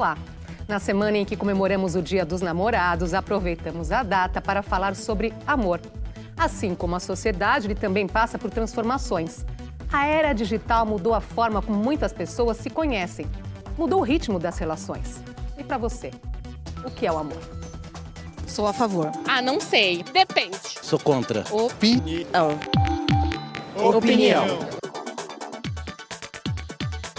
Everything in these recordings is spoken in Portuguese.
Olá! Na semana em que comemoramos o Dia dos Namorados, aproveitamos a data para falar sobre amor. Assim como a sociedade, ele também passa por transformações. A era digital mudou a forma como muitas pessoas se conhecem. Mudou o ritmo das relações. E para você, o que é o amor? Sou a favor. Ah, não sei. Depende. Sou contra. Opinião.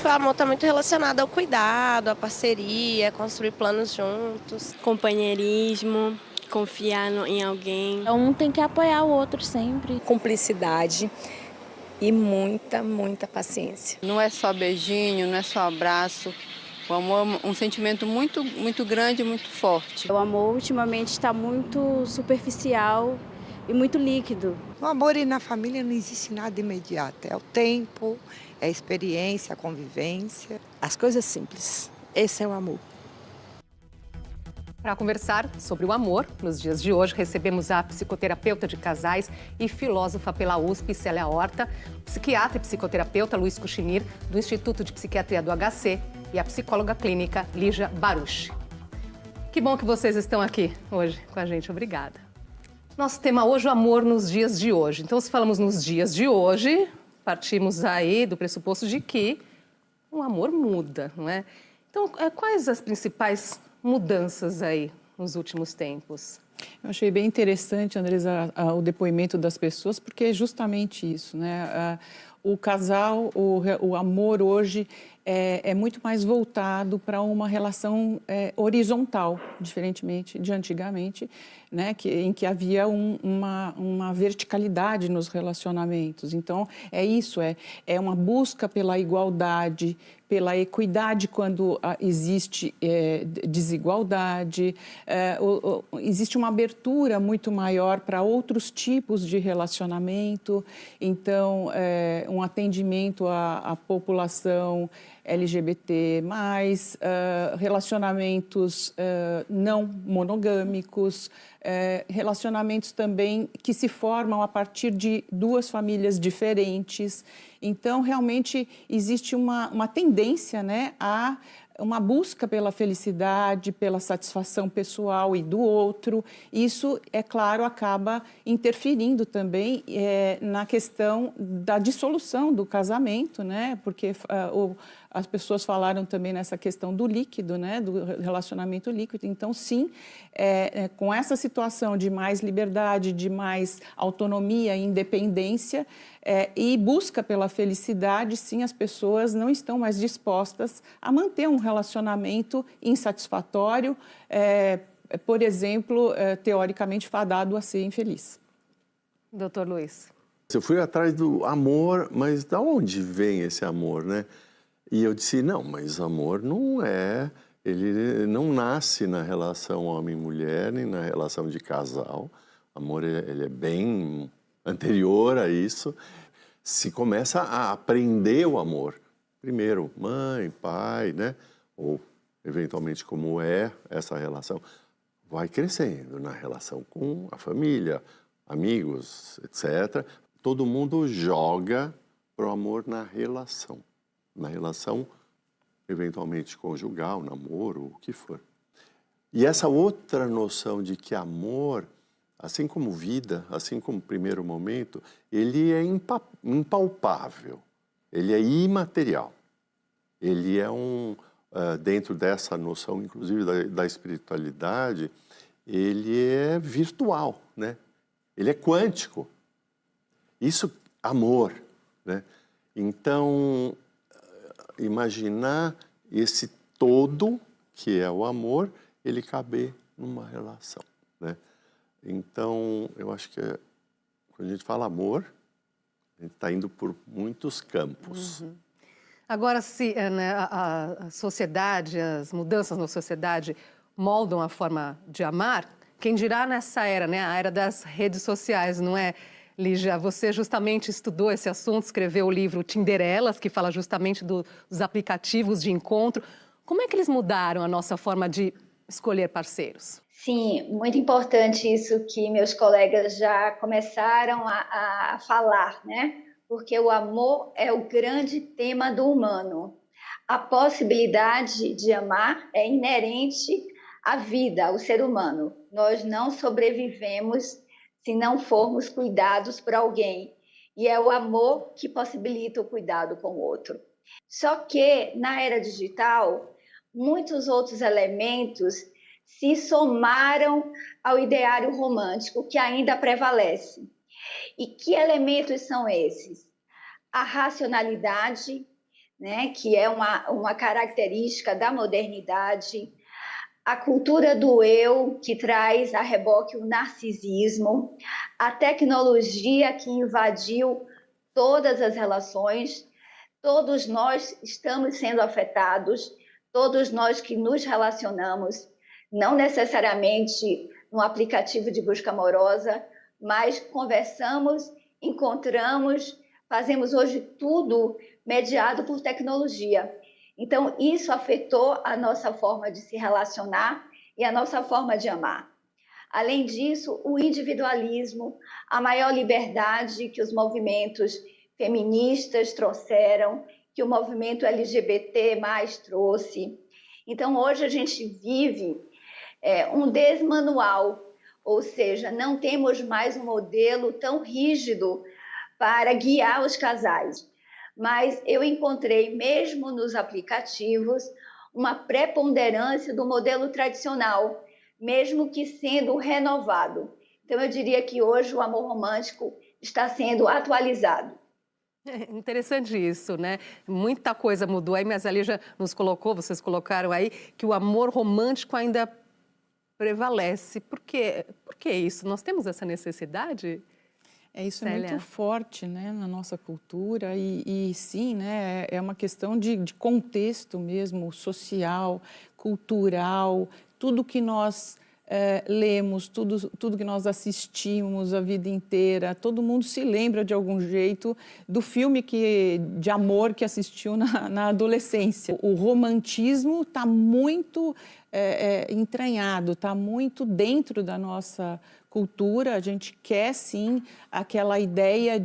O amor está muito relacionado ao cuidado, à parceria, construir planos juntos. Companheirismo, confiar em alguém. Um tem que apoiar o outro sempre. Cumplicidade e muita paciência. Não é só beijinho, não é só abraço. O amor é um sentimento muito grande e muito forte. O amor ultimamente está muito superficial e muito líquido. No amor e na família não existe nada imediato. É o tempo, é a experiência, a convivência. As coisas simples. Esse é o amor. Para conversar sobre o amor, nos dias de hoje, recebemos a psicoterapeuta de casais e filósofa pela USP, Célia Horta, o psiquiatra e psicoterapeuta Luiz Cuchinir, do Instituto de Psiquiatria do HC, e a psicóloga clínica Lígia Baruch. Que bom que vocês estão aqui hoje com a gente. Obrigada. Nosso tema hoje é o amor nos dias de hoje. Então, se falamos nos dias de hoje, partimos aí do pressuposto de que o amor muda, não é? Então, quais as principais mudanças aí nos últimos tempos? Eu achei bem interessante, Andresa, o depoimento das pessoas, porque é justamente isso, né? O casal, o amor hoje é muito mais voltado para uma relação horizontal, diferentemente de antigamente, né? Em que havia uma verticalidade nos relacionamentos. Então, é isso, é uma busca pela igualdade, pela equidade quando existe desigualdade, existe uma abertura muito maior para outros tipos de relacionamento, então um atendimento à população LGBT+, relacionamentos não monogâmicos, relacionamentos também que se formam a partir de duas famílias diferentes. Então, realmente, existe uma tendência, né, a uma busca pela felicidade, pela satisfação pessoal e do outro. Isso, é claro, acaba interferindo também na questão da dissolução do casamento, né? Porque as pessoas falaram também nessa questão do líquido, né? Do relacionamento líquido. Então, sim, com essa situação de mais liberdade, de mais autonomia e independência, e busca pela felicidade, sim, as pessoas não estão mais dispostas a manter um relacionamento insatisfatório, por exemplo, teoricamente fadado a ser infeliz. Doutor Luiz. Eu fui atrás do amor, mas de onde vem esse amor, né? E eu disse, não, mas amor não ele não nasce na relação homem-mulher, nem na relação de casal. Amor, ele é bem anterior a isso. Se começa a aprender o amor, primeiro mãe, pai, né? Ou eventualmente como é essa relação, vai crescendo na relação com a família, amigos, etc. Todo mundo joga pro amor na relação eventualmente conjugal, namoro, o que for. E essa outra noção de que amor, assim como vida, assim como primeiro momento, ele é impalpável, ele é imaterial. Ele é dentro dessa noção, inclusive, da espiritualidade, ele é virtual, né? Ele é quântico. Isso, amor, né? Então, imaginar esse todo, que é o amor, ele caber numa relação, né? Então, eu acho que quando a gente fala amor, a gente está indo por muitos campos. Uhum. Agora, se né, a sociedade, as mudanças na sociedade moldam a forma de amar, quem dirá nessa era, né, a era das redes sociais, não é, Lígia? Você justamente estudou esse assunto, escreveu o livro Tinderelas, que fala justamente dos aplicativos de encontro. Como é que eles mudaram a nossa forma de escolher parceiros? Sim, muito importante isso que meus colegas já começaram a falar, né? Porque o amor é o grande tema do humano. A possibilidade de amar é inerente à vida, ao ser humano. Nós não sobrevivemos se não formos cuidados por alguém. E é o amor que possibilita o cuidado com o outro. Só que, na era digital, muitos outros elementos se somaram ao ideário romântico que ainda prevalece. E que elementos são esses? A racionalidade, né, que é uma característica da modernidade, a cultura do eu, que traz a reboque o narcisismo, a tecnologia que invadiu todas as relações, todos nós estamos sendo afetados, todos nós que nos relacionamos, não necessariamente no aplicativo de busca amorosa, mas conversamos, encontramos, fazemos hoje tudo mediado por tecnologia. Então, isso afetou a nossa forma de se relacionar e a nossa forma de amar. Além disso, o individualismo, a maior liberdade que os movimentos feministas trouxeram, que o movimento LGBT mais trouxe. Então, hoje a gente vive um desmanual, ou seja, não temos mais um modelo tão rígido para guiar os casais. Mas eu encontrei, mesmo nos aplicativos, uma preponderância do modelo tradicional, mesmo que sendo renovado. Então, eu diria que hoje o amor romântico está sendo atualizado. É interessante isso, né? Muita coisa mudou aí, mas a Lígia nos colocou, vocês colocaram aí, que o amor romântico ainda prevalece. Por que isso? Nós temos essa necessidade? Isso é muito forte, né, na nossa cultura e sim, né, é uma questão de contexto mesmo, social, cultural, tudo que nós lemos, tudo que nós assistimos a vida inteira, todo mundo se lembra de algum jeito do filme de amor que assistiu na adolescência. O romantismo está muito entranhado, está muito dentro da nossa cultura. A gente quer sim aquela ideia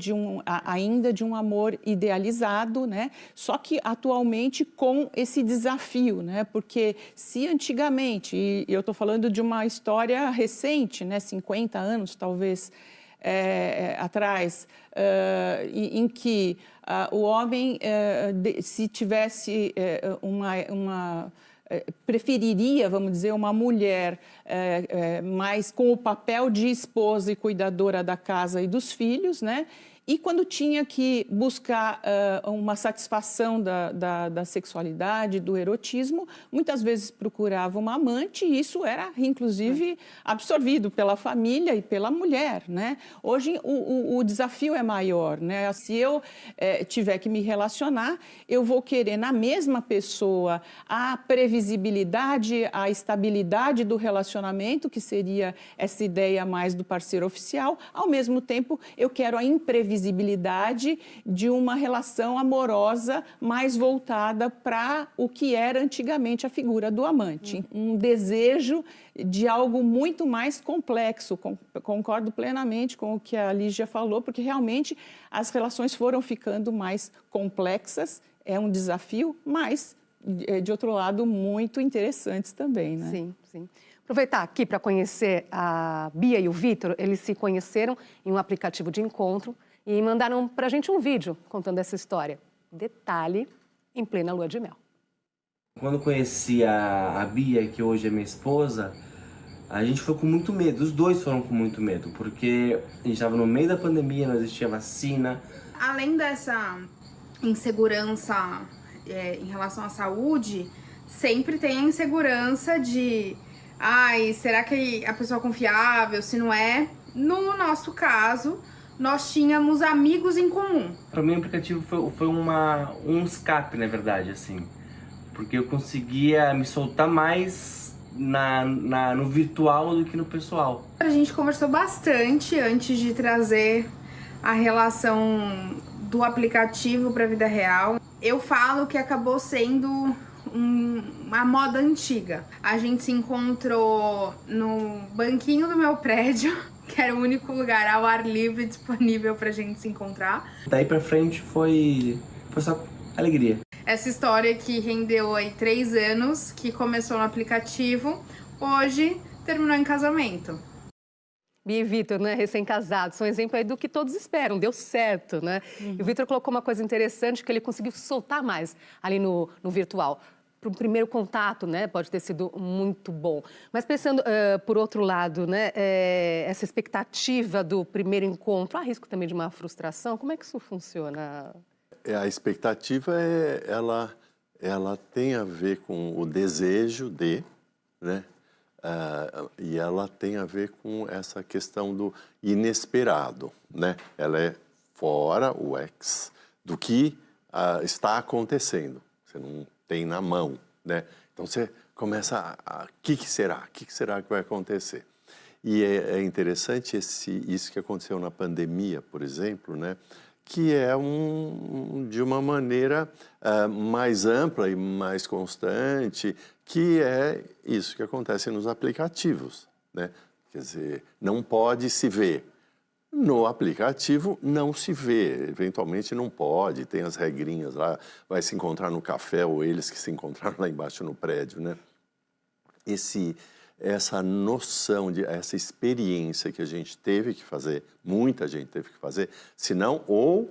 ainda de um amor idealizado, né? Só que atualmente com esse desafio, né? Porque se antigamente, e eu estou falando de uma história recente, né? 50 anos talvez atrás, em que o homem, se tivesse preferiria, vamos dizer, uma mulher mais com o papel de esposa e cuidadora da casa e dos filhos, né? E quando tinha que buscar uma satisfação da sexualidade, do erotismo, muitas vezes procurava uma amante e isso era, inclusive, absorvido pela família e pela mulher, né? Hoje o desafio é maior, né? Se eu tiver que me relacionar, eu vou querer na mesma pessoa a previsibilidade, a estabilidade do relacionamento, que seria essa ideia mais do parceiro oficial. Ao mesmo tempo, eu quero a imprevisibilidade de uma relação amorosa mais voltada para o que era antigamente a figura do amante. Um desejo de algo muito mais complexo. Concordo plenamente com o que a Lígia falou, porque realmente as relações foram ficando mais complexas, é um desafio, mas, de outro lado, muito interessantes também, né? Sim, sim. Aproveitar aqui para conhecer a Bia e o Vitor. Eles se conheceram em um aplicativo de encontro e mandaram para a gente um vídeo contando essa história. Detalhe, em plena lua de mel. Quando conheci a Bia, que hoje é minha esposa, a gente foi com muito medo, os dois foram com muito medo, porque a gente estava no meio da pandemia, não existia vacina. Além dessa insegurança em relação à saúde, sempre tem a insegurança de será que a pessoa é confiável, se não é? No nosso caso, nós tínhamos amigos em comum. Para mim o aplicativo foi um escape, na verdade, assim. Porque eu conseguia me soltar mais no virtual do que no pessoal. A gente conversou bastante antes de trazer a relação do aplicativo para a vida real. Eu falo que acabou sendo uma moda antiga. A gente se encontrou no banquinho do meu prédio, que era o único lugar ao ar livre disponível pra gente se encontrar. Daí pra frente foi só alegria. Essa história que rendeu aí 3 anos, que começou no aplicativo, hoje terminou em casamento. Bia e Vitor, né, recém-casados, são um exemplo aí do que todos esperam, deu certo, né? E o Vitor colocou uma coisa interessante, que ele conseguiu soltar mais ali no virtual. Para um primeiro contato, né, pode ter sido muito bom. Mas pensando por outro lado, né, essa expectativa do primeiro encontro, há risco também de uma frustração? Como é que isso funciona? A expectativa, ela tem a ver com o desejo de, né? E ela tem a ver com essa questão do inesperado, né? Ela é fora, o ex, do que está acontecendo. Você não tem na mão, né? Então você começa o que será? O que será que vai acontecer? E é interessante isso que aconteceu na pandemia, por exemplo, né? Que é de uma maneira mais ampla e mais constante, que é isso que acontece nos aplicativos, né? Quer dizer, não pode se ver. No aplicativo não se vê, eventualmente não pode, tem as regrinhas lá, vai se encontrar no café ou eles que se encontraram lá embaixo no prédio, né? Essa noção, essa experiência que a gente teve que fazer, muita gente teve que fazer, senão ou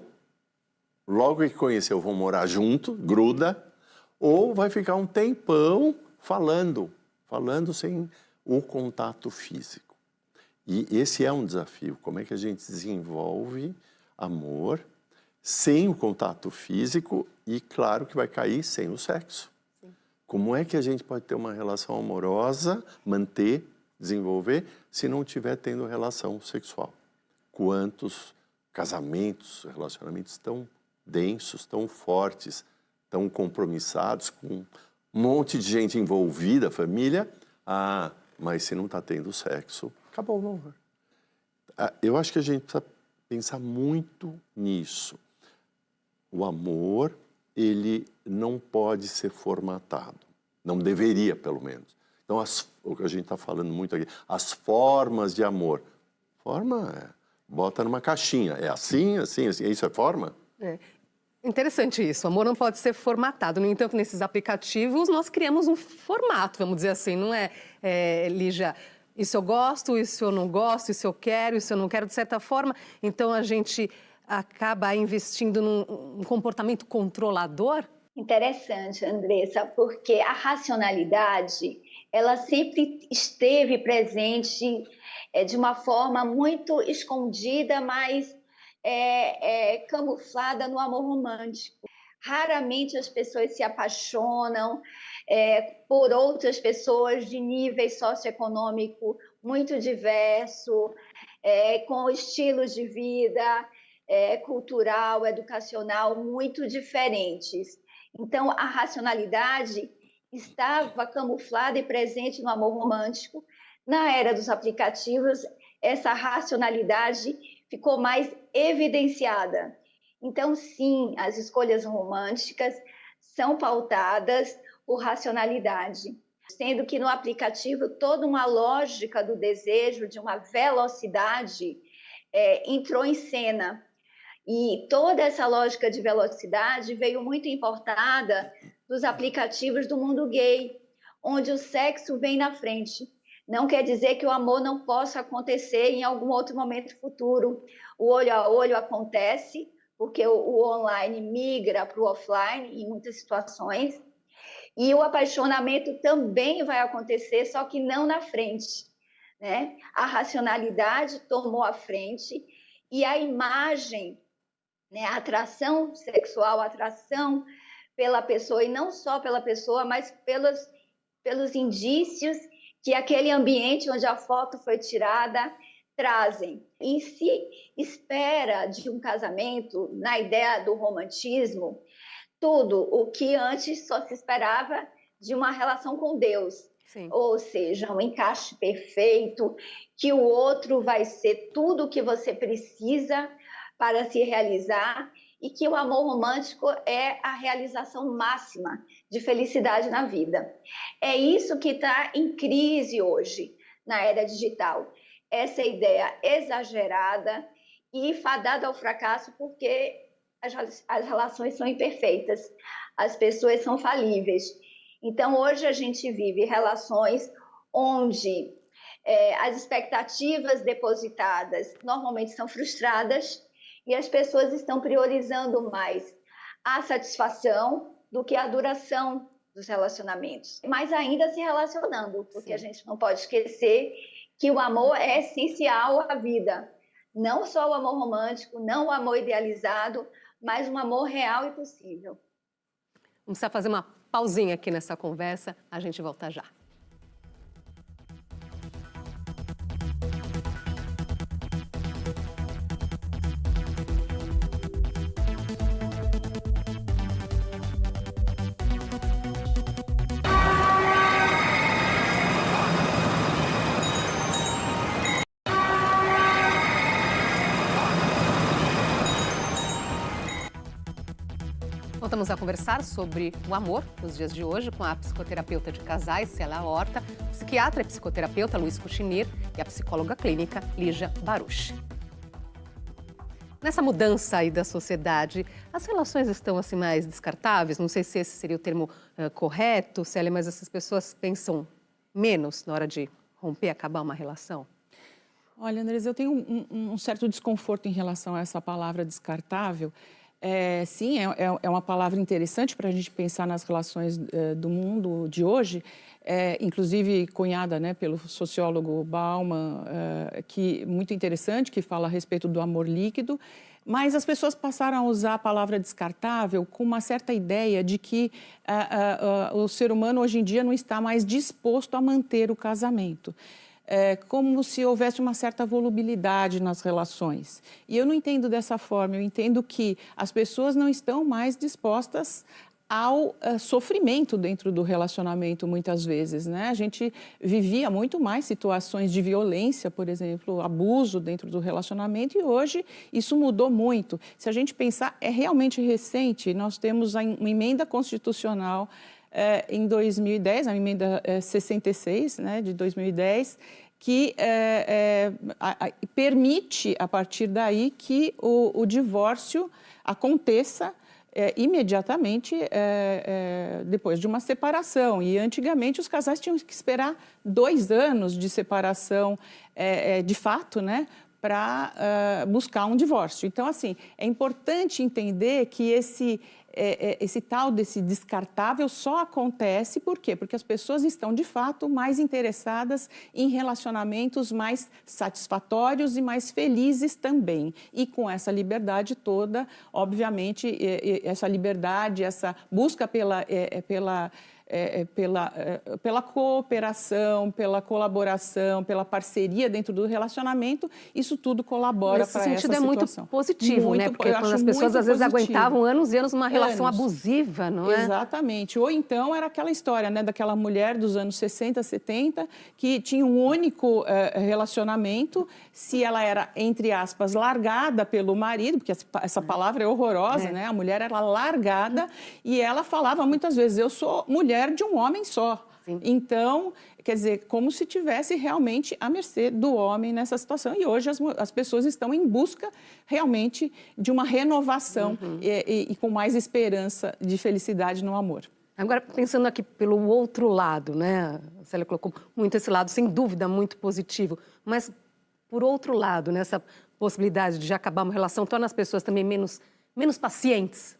logo que conheceu vão morar junto, gruda, ou vai ficar um tempão falando sem o contato físico. E esse é um desafio, como é que a gente desenvolve amor sem o contato físico e, claro, que vai cair sem o sexo. Como é que a gente pode ter uma relação amorosa, manter, desenvolver, se não estiver tendo relação sexual? Quantos casamentos, relacionamentos tão densos, tão fortes, tão compromissados, com um monte de gente envolvida, família, mas se não está tendo sexo, acabou o amor. Eu acho que a gente precisa pensar muito nisso. O amor, ele não pode ser formatado. Não deveria, pelo menos. Então, o que a gente está falando muito aqui, as formas de amor. Forma, bota numa caixinha. É assim, assim, assim. Isso é forma? É. Interessante isso. O amor não pode ser formatado. No entanto, nesses aplicativos, nós criamos um formato, vamos dizer assim. Não é, Lígia, isso eu gosto, isso eu não gosto, isso eu quero, isso eu não quero, de certa forma. Então, a gente acaba investindo num comportamento controlador? Interessante, Andressa, porque a racionalidade, ela sempre esteve presente de uma forma muito escondida, mas camuflada no amor romântico. Raramente as pessoas se apaixonam por outras pessoas de nível socioeconômico muito diverso, com estilos de vida cultural, educacional muito diferentes. Então, a racionalidade estava camuflada e presente no amor romântico. Na era dos aplicativos, essa racionalidade ficou mais evidenciada. Então, sim, as escolhas românticas são pautadas por racionalidade, sendo que no aplicativo toda uma lógica do desejo, de uma velocidade, entrou em cena. E toda essa lógica de velocidade veio muito importada dos aplicativos do mundo gay, onde o sexo vem na frente. Não quer dizer que o amor não possa acontecer em algum outro momento futuro. O olho a olho acontece, porque o online migra para o offline em muitas situações. E o apaixonamento também vai acontecer, só que não na frente, né? A racionalidade tomou a frente e a imagem, né, a atração sexual, a atração pela pessoa, e não só pela pessoa, mas pelos indícios que aquele ambiente onde a foto foi tirada trazem. E se espera de um casamento, na ideia do romantismo, tudo o que antes só se esperava de uma relação com Deus. Sim. Ou seja, um encaixe perfeito, que o outro vai ser tudo o que você precisa para se realizar, e que o amor romântico é a realização máxima de felicidade na vida. É isso que está em crise hoje, na era digital. Essa ideia exagerada e fadada ao fracasso, porque as relações são imperfeitas, as pessoas são falíveis. Então, hoje a gente vive relações onde as expectativas depositadas normalmente são frustradas e as pessoas estão priorizando mais a satisfação do que a duração dos relacionamentos. Mas ainda se relacionando, porque a gente não pode esquecer que o amor é essencial à vida. Não só o amor romântico, não o amor idealizado, mas um amor real e possível. Vamos precisar fazer uma pausinha aqui nessa conversa, a gente volta já. Voltamos a conversar sobre o amor nos dias de hoje com a psicoterapeuta de casais, Célia Horta, psiquiatra e psicoterapeuta Luiz Cuchinir e a psicóloga clínica Lígia Baruch. Nessa mudança aí da sociedade, as relações estão assim mais descartáveis? Não sei se esse seria o termo correto, Célia, mas essas pessoas pensam menos na hora de romper, acabar uma relação? Olha, Andresa, eu tenho um certo desconforto em relação a essa palavra descartável. Sim, é uma palavra interessante para a gente pensar nas relações do mundo de hoje, inclusive cunhada, né, pelo sociólogo Bauman, muito interessante, que fala a respeito do amor líquido, mas as pessoas passaram a usar a palavra descartável com uma certa ideia de que o ser humano hoje em dia não está mais disposto a manter o casamento. Como se houvesse uma certa volubilidade nas relações. E eu não entendo dessa forma, eu entendo que as pessoas não estão mais dispostas ao sofrimento dentro do relacionamento, muitas vezes, né? A gente vivia muito mais situações de violência, por exemplo, abuso dentro do relacionamento, e hoje isso mudou muito. Se a gente pensar, é realmente recente, nós temos uma emenda constitucional em 2010, a emenda 66, né, de 2010, que permite, a partir daí, que o divórcio aconteça imediatamente depois de uma separação. E antigamente os casais tinham que esperar 2 anos de separação, de fato, né, para buscar um divórcio. Então, assim, é importante entender que esse tal desse descartável só acontece, por quê? Porque as pessoas estão, de fato, mais interessadas em relacionamentos mais satisfatórios e mais felizes também. E com essa liberdade toda, obviamente, essa liberdade, essa busca pela cooperação, pela colaboração, pela parceria dentro do relacionamento, isso tudo colabora para essa situação. Nesse sentido é muito positivo, né? Porque quando as pessoas às vezes aguentavam anos e anos uma relação abusiva, não é? Exatamente. Ou então era aquela história, né, daquela mulher dos anos 60, 70, que tinha um único relacionamento, se ela era, entre aspas, largada pelo marido, porque essa palavra é horrorosa, né? A mulher era largada e ela falava muitas vezes, eu sou mulher de um homem só. Sim. Então, quer dizer, como se tivesse realmente à mercê do homem nessa situação. E hoje as pessoas estão em busca realmente de uma renovação e com mais esperança de felicidade no amor. Agora, pensando aqui pelo outro lado, né? A Célia colocou muito esse lado, sem dúvida, muito positivo. Mas, por outro lado, nessa possibilidade de acabar uma relação, torna as pessoas também menos pacientes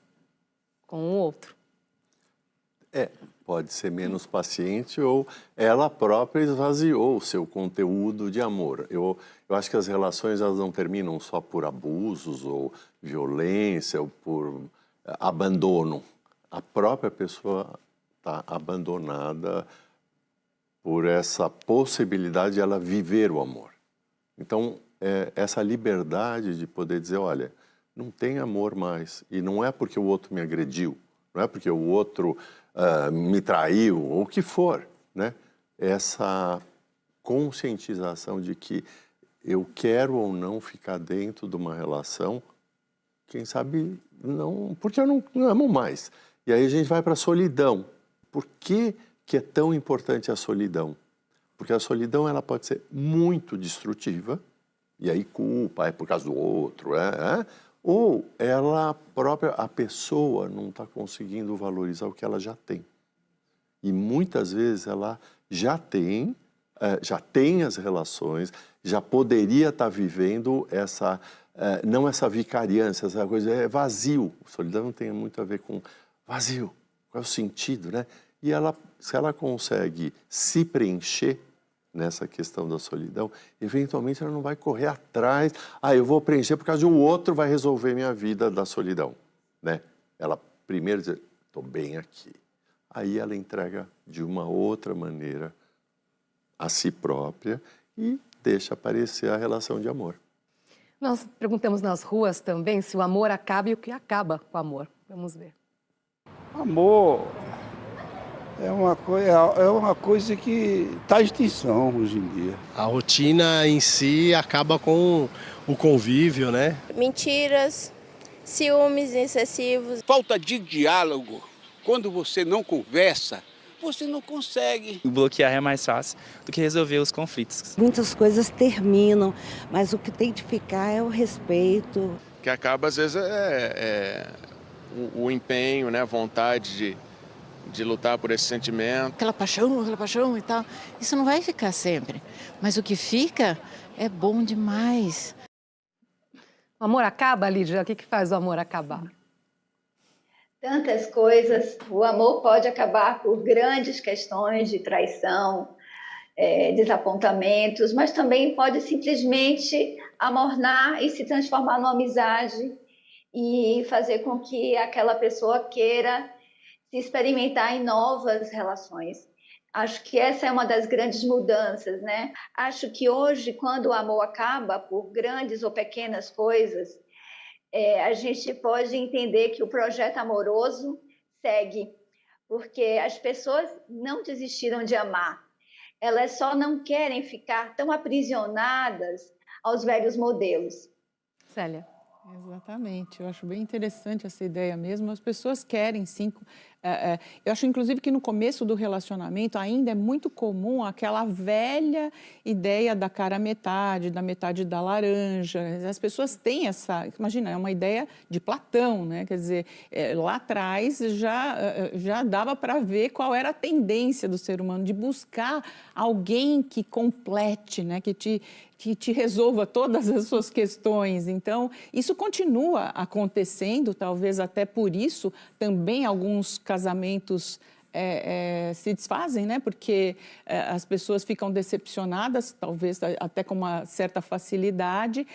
com o outro. Pode ser menos paciente ou ela própria esvaziou o seu conteúdo de amor. Eu acho que as relações elas não terminam só por abusos ou violência ou por abandono. A própria pessoa está abandonada por essa possibilidade de ela viver o amor. Então, essa liberdade de poder dizer, olha, não tem amor mais. E não é porque o outro me agrediu, não é porque o outro me traiu, ou o que for, né? Essa conscientização de que eu quero ou não ficar dentro de uma relação, quem sabe não, porque eu não amo mais. E aí a gente vai para a solidão. Por que é tão importante a solidão? Porque a solidão ela pode ser muito destrutiva, e aí culpa, é por causa do outro, ou ela própria, a pessoa não está conseguindo valorizar o que ela já tem. E muitas vezes ela já tem as relações, já poderia estar vivendo essa, não essa vicariância, essa coisa, é vazio. Solidão tem muito a ver com vazio, qual é o sentido, né? E ela, se ela consegue se preencher nessa questão da solidão, eventualmente ela não vai correr atrás, eu vou preencher por causa de um outro vai resolver minha vida da solidão, né? Ela primeiro diz, estou bem aqui. Aí ela entrega de uma outra maneira a si própria e deixa aparecer a relação de amor. Nós perguntamos nas ruas também se o amor acaba e o que acaba com o amor. Vamos ver. Amor é uma coisa que está em extinção hoje em dia. A rotina em si acaba com o convívio, né? Mentiras, ciúmes excessivos. Falta de diálogo. Quando você não conversa, você não consegue. Bloquear é mais fácil do que resolver os conflitos. Muitas coisas terminam, mas o que tem de ficar é o respeito. O que acaba, às vezes, o empenho, né? A vontade de lutar por esse sentimento. Aquela paixão e tal, isso não vai ficar sempre. Mas o que fica é bom demais. O amor acaba, Lídia? O que faz o amor acabar? Tantas coisas. O amor pode acabar por grandes questões de traição, desapontamentos, mas também pode simplesmente amornar e se transformar numa amizade e fazer com que aquela pessoa queira se experimentar em novas relações. Acho que essa é uma das grandes mudanças, né? Acho que hoje, quando o amor acaba por grandes ou pequenas coisas, a gente pode entender que o projeto amoroso segue, porque as pessoas não desistiram de amar, elas só não querem ficar tão aprisionadas aos velhos modelos. Célia. Exatamente, eu acho bem interessante essa ideia mesmo, as pessoas querem sim, eu acho inclusive que no começo do relacionamento ainda é muito comum aquela velha ideia da cara metade, da metade da laranja, as pessoas têm essa, imagina, é uma ideia de Platão, né? Quer dizer, lá atrás já dava para ver qual era a tendência do ser humano, de buscar alguém que complete, né? Que te resolva todas as suas questões. Então, isso continua acontecendo, talvez até por isso também alguns casamentos se desfazem, né? Porque as pessoas ficam decepcionadas, talvez até com uma certa facilidade.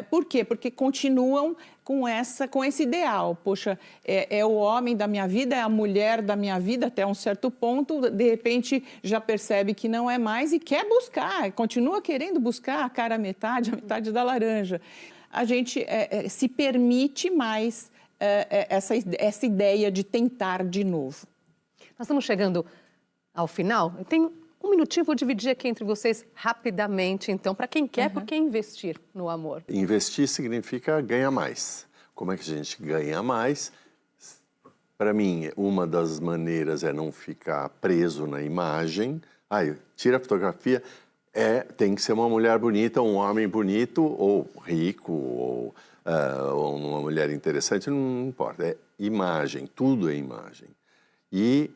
Por quê? Porque continuam com esse ideal. Poxa, é o homem da minha vida, é a mulher da minha vida até um certo ponto, de repente já percebe que não é mais e quer buscar, continua querendo buscar a cara metade, a metade da laranja. A gente se permite mais essa ideia de tentar de novo. Nós estamos chegando ao final. Eu tenho um minutinho, vou dividir aqui entre vocês rapidamente, então, para quem quer, por que investir no amor? Investir significa ganhar mais. Como é que a gente ganha mais? Para mim, uma das maneiras é não ficar preso na imagem. Tira a fotografia, tem que ser uma mulher bonita, um homem bonito, ou rico, ou uma mulher interessante, não importa. É imagem, tudo é imagem. E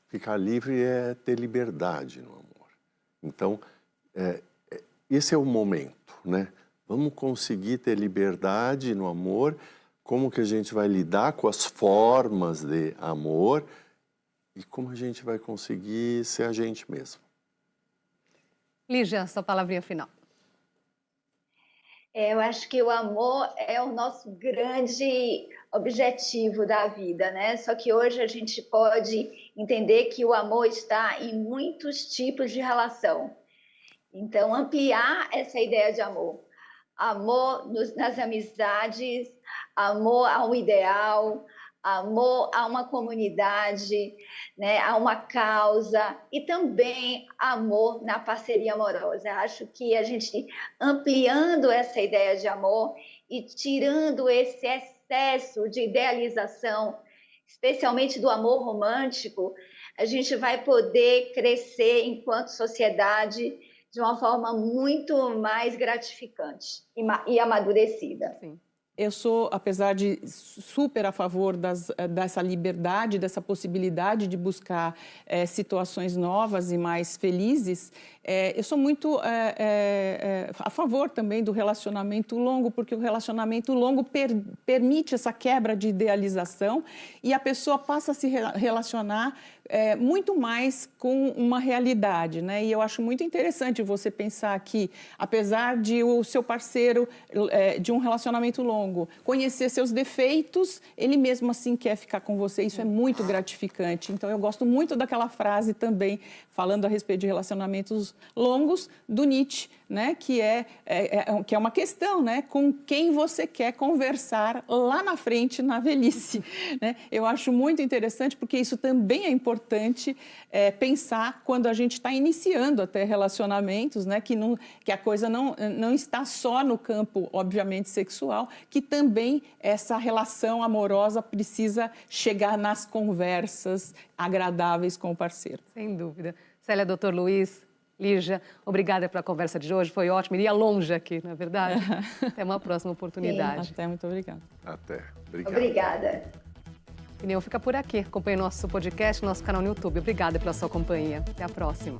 ficar livre é ter liberdade no amor. Então, esse é o momento, né? Vamos conseguir ter liberdade no amor, como que a gente vai lidar com as formas de amor e como a gente vai conseguir ser a gente mesmo. Lígia, sua palavrinha final. Eu acho que o amor é o nosso grande objetivo da vida, né? Só que hoje a gente pode entender que o amor está em muitos tipos de relação. Então, ampliar essa ideia de amor. Amor nas amizades, amor a um ideal, amor a uma comunidade, né, a uma causa e também amor na parceria amorosa. Acho que a gente ampliando essa ideia de amor e tirando esse excesso de idealização, especialmente do amor romântico, a gente vai poder crescer enquanto sociedade de uma forma muito mais gratificante e amadurecida. Sim. Eu sou, apesar de super a favor dessa liberdade, dessa possibilidade de buscar situações novas e mais felizes, eu sou muito a favor também do relacionamento longo, porque o relacionamento longo permite essa quebra de idealização e a pessoa passa a se relacionar muito mais com uma realidade, né? E eu acho muito interessante você pensar que, apesar de o seu parceiro de um relacionamento longo conhecer seus defeitos, ele mesmo assim quer ficar com você. Isso é muito gratificante. Então, eu gosto muito daquela frase também, falando a respeito de relacionamentos longos, do Nietzsche, né? Que é uma questão, né? Com quem você quer conversar lá na frente, na velhice, né? Eu acho muito interessante, porque isso também é importante pensar quando a gente está iniciando até relacionamentos, né? Que a coisa não está só no campo, obviamente, sexual, que também essa relação amorosa precisa chegar nas conversas agradáveis com o parceiro. Sem dúvida. Célia, doutor Luiz, Lígia, obrigada pela conversa de hoje, foi ótimo. Iria longe aqui, na verdade. Até uma próxima oportunidade. Até, muito obrigada. Até. Obrigado. Obrigada. Opinião fica por aqui. Acompanhe nosso podcast, nosso canal no YouTube. Obrigada pela sua companhia. Até a próxima.